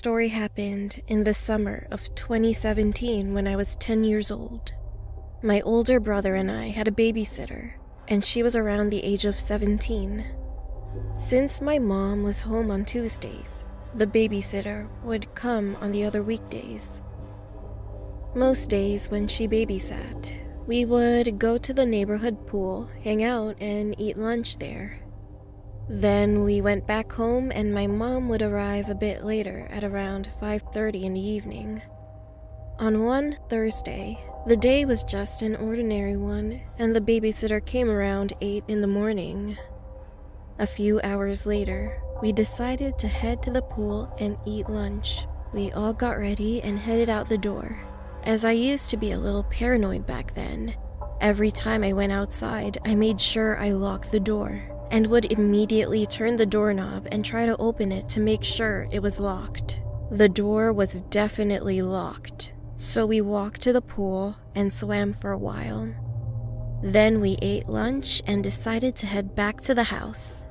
story happened in the summer of 2017 when I was 10 years old. My older brother and I had a babysitter, and she was around the age of 17. Since my mom was home on Tuesdays, the babysitter would come on the other weekdays. Most days when she babysat, we would go to the neighborhood pool, hang out, and eat lunch there. Then we went back home and my mom would arrive a bit later at around 5:30 in the evening. On one Thursday, the day was just an ordinary one and the babysitter came around 8 in the morning. A few hours later, we decided to head to the pool and eat lunch. We all got ready and headed out the door. As I used to be a little paranoid back then, every time I went outside, I made sure I locked the door and would immediately turn the doorknob and try to open it to make sure it was locked. The door was definitely locked, so we walked to the pool and swam for a while. Then we ate lunch and decided to head back to the house.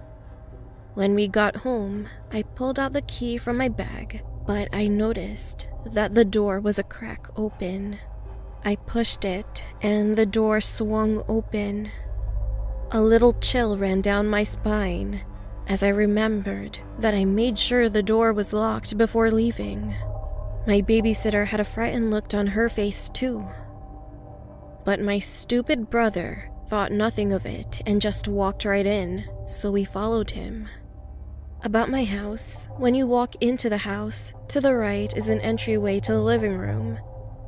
When we got home, I pulled out the key from my bag, but I noticed that the door was a crack open. I pushed it and the door swung open. A little chill ran down my spine as I remembered that I made sure the door was locked before leaving. My babysitter had a frightened look on her face too. But my stupid brother thought nothing of it and just walked right in, so we followed him. About my house, when you walk into the house, to the right is an entryway to the living room,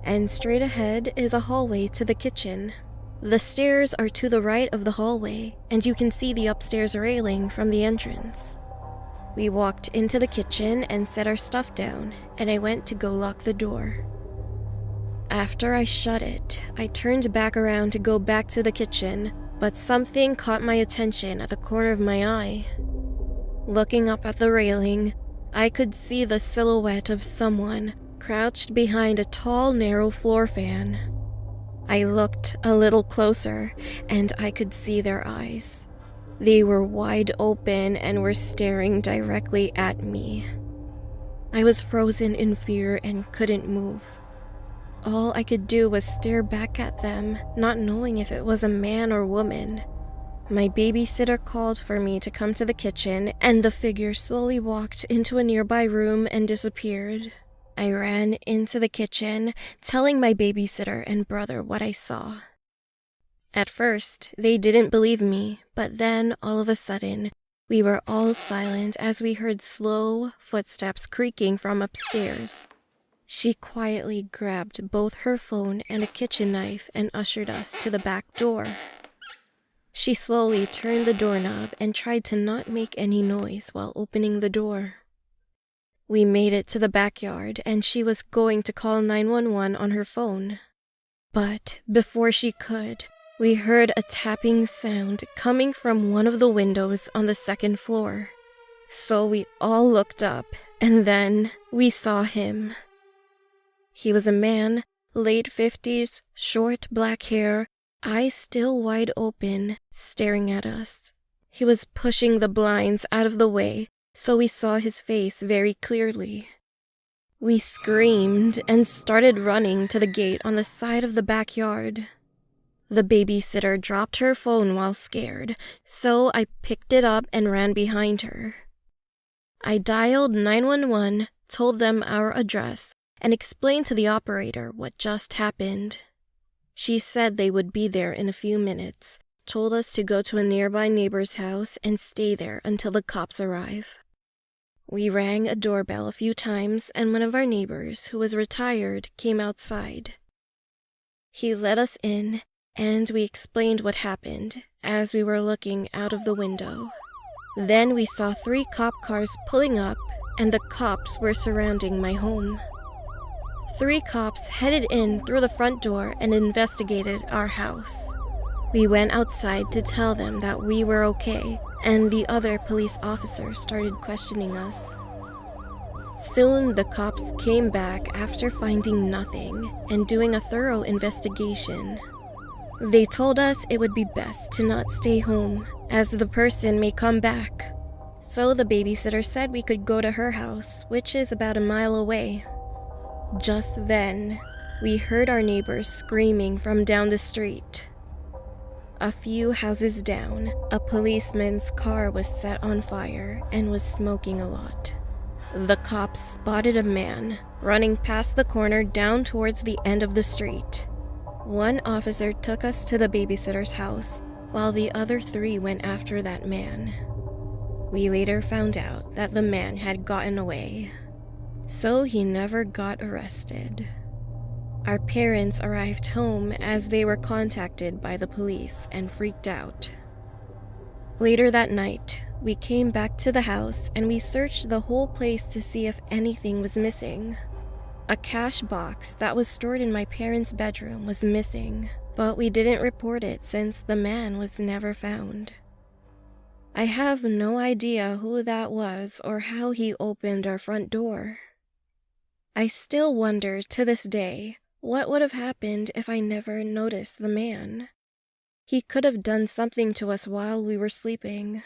and straight ahead is a hallway to the kitchen. The stairs are to the right of the hallway, and you can see the upstairs railing from the entrance. We walked into the kitchen and set our stuff down, and I went to go lock the door. After I shut it, I turned back around to go back to the kitchen, but something caught my attention at the corner of my eye. Looking up at the railing, I could see the silhouette of someone crouched behind a tall, narrow floor fan. I looked a little closer, and I could see their eyes. They were wide open and were staring directly at me. I was frozen in fear and couldn't move. All I could do was stare back at them, not knowing if it was a man or woman. My babysitter called for me to come to the kitchen, and the figure slowly walked into a nearby room and disappeared. I ran into the kitchen, telling my babysitter and brother what I saw. At first, they didn't believe me, but then, all of a sudden, we were all silent as we heard slow footsteps creaking from upstairs. She quietly grabbed both her phone and a kitchen knife and ushered us to the back door. She slowly turned the doorknob and tried to not make any noise while opening the door. We made it to the backyard, and she was going to call 911 on her phone. But before she could, we heard a tapping sound coming from one of the windows on the second floor. So we all looked up, and then we saw him. He was a man, late 50s, short black hair, eyes still wide open, staring at us. He was pushing the blinds out of the way, so we saw his face very clearly. We screamed and started running to the gate on the side of the backyard. The babysitter dropped her phone while scared, so I picked it up and ran behind her. I dialed 911, told them our address, and explained to the operator what just happened. She said they would be there in a few minutes, told us to go to a nearby neighbor's house and stay there until the cops arrive. We rang a doorbell a few times, and one of our neighbors, who was retired, came outside. He let us in, and we explained what happened as we were looking out of the window. Then we saw 3 cop cars pulling up, and the cops were surrounding my home. 3 cops headed in through the front door and investigated our house. We went outside to tell them that we were okay, and the other police officers started questioning us. Soon the cops came back after finding nothing and doing a thorough investigation. They told us it would be best to not stay home, as the person may come back. So the babysitter said we could go to her house, which is about a mile away. Just then, we heard our neighbors screaming from down the street. A few houses down, a policeman's car was set on fire and was smoking a lot. The cops spotted a man running past the corner down towards the end of the street. One officer took us to the babysitter's house, while the other 3 went after that man. We later found out that the man had gotten away, so he never got arrested. Our parents arrived home as they were contacted by the police and freaked out. Later that night, we came back to the house and we searched the whole place to see if anything was missing. A cash box that was stored in my parents' bedroom was missing, but we didn't report it since the man was never found. I have no idea who that was or how he opened our front door. I still wonder to this day what would have happened if I never noticed the man. He could have done something to us while we were sleeping.